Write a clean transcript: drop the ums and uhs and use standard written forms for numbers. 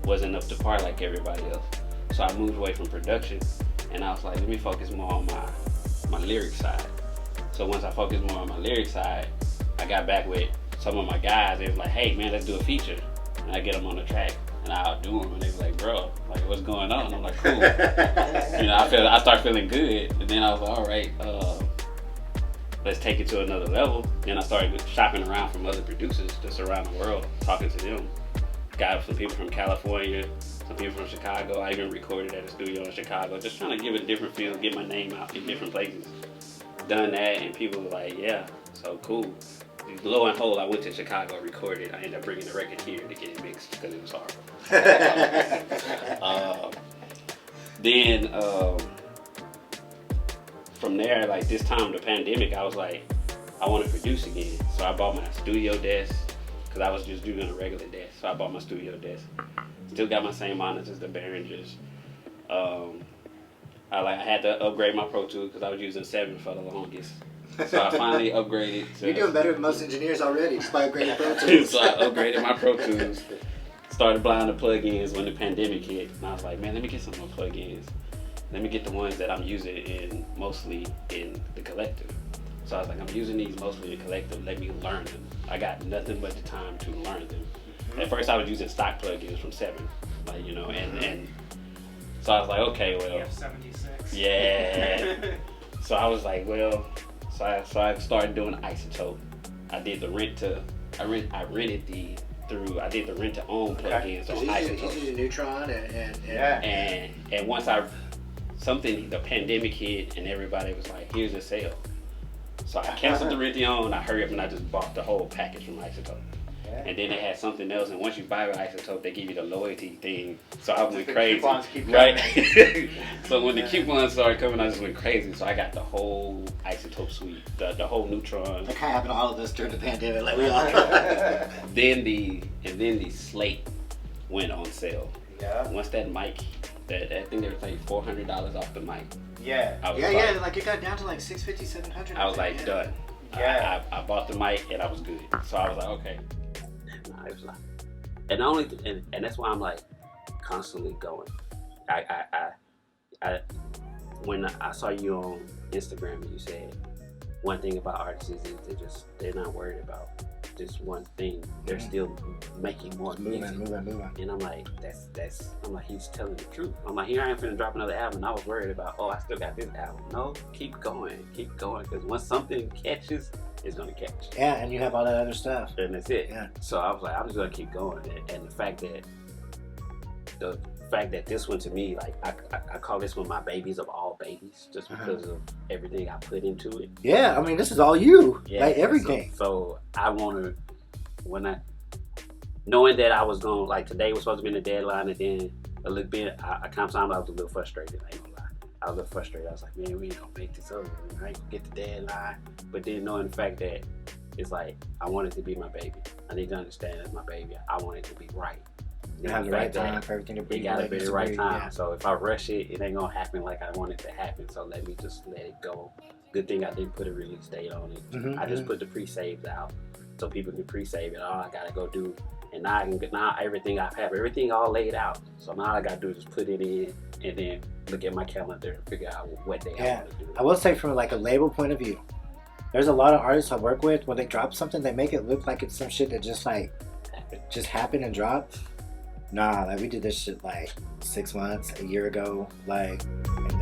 wasn't up to par like everybody else. So I moved away from production, and I was like, let me focus more on my lyric side. So once I focused more on my lyric side, I got back with some of my guys. They was like, hey man, let's do a feature. And I get them on the track, and I'll do them, and they was like, bro, like what's going on? And I'm like, cool. I start feeling good, and then I was like, all right, let's take it to another level. Then I started shopping around from other producers just around the world, talking to them. Got some people from California, some people from Chicago. I even recorded at a studio in Chicago, just trying to give it a different feel, get my name out in different places. Done that, and people were like, yeah, so cool. Lo and behold, I went to Chicago, recorded. I ended up bringing the record here to get it mixed because it was horrible. Then from there, like this time of the pandemic, I was like, I want to produce again. So I bought my studio desk because I was just doing a regular desk. So I bought my studio desk. Still got my same monitors, the Behringers. I had to upgrade my Pro Tools because I was using 7 for the longest. So I finally upgraded to... You're doing better than most engineers already just by upgrading Pro Tools. So I upgraded my Pro Tools, started buying the plugins when the pandemic hit, and I was like, man, let me get some more plugins. Let me get the ones that I'm using mostly in the Collective. So I was like, I'm using these mostly in the Collective, let me learn them. I got nothing but the time to learn them. At first I was using stock plugins from 7, and so I was like, okay, well. F76. Yeah. So I was like, well, so I started doing Isotope. I did the rent to own plugins on Isotope. He's using Neutron and once the pandemic hit and everybody was like, here's a sale. So I canceled the rent to own. I hurried up and I just bought the whole package from Isotope. And then they had something else, and once you buy with Isotope, they give you the loyalty thing. So I went crazy, coupons keep right? So when the coupons started coming, I just went crazy. So I got the whole Isotope suite, the whole Neutron. That kind of happened to all of us during the pandemic, like we all. Then the slate went on sale. Yeah. Once that mic, I think they were paying $400 off the mic. Yeah. Like it got down to like $650, $700. I was like, done. Yeah. I bought the mic and I was good. So I was like, okay. It was like, and that's why I'm like constantly going. When I saw you on Instagram and you said one thing about artists is they're not worried about just one thing. They're still making more music. Moving. And I'm like, I'm like, he's telling the truth. I'm like, here I am finna drop another album. And I was worried about, I still got this album. No, keep going. Because once something catches, it's gonna catch. Yeah, and you have all that other stuff. And that's it. Yeah. So I was like, I'm just gonna keep going. And the fact that this one to me, like I call this one my babies of all babies, just because of everything I put into it. Yeah, I mean this is all you. Yeah, like everything. So I wanna knowing that I was gonna, like today was supposed to be the deadline, and then a little bit I was a little frustrated, I ain't gonna lie. I was a little frustrated. I was like, man, we ain't gonna make this over. I ain't gonna get the deadline. But then knowing the fact that it's like, I want it to be my baby. I need to understand it's my baby. I want it to be right. You have the right time for everything to be. It gotta be the right time. Yeah. So if I rush it, it ain't gonna happen like I want it to happen. So let me just let it go. Good thing I didn't put a release date on it. I just put the pre-saves out so people can pre-save it. All I gotta go do, and now everything I have, everything all laid out. So now all I gotta do is just put it in and then look at my calendar and figure out what day I want to do. I will say from like a label point of view, there's a lot of artists I work with, when they drop something, they make it look like it's some shit that just happened and dropped. Nah, like we did this shit like 6 months, a year ago, like, and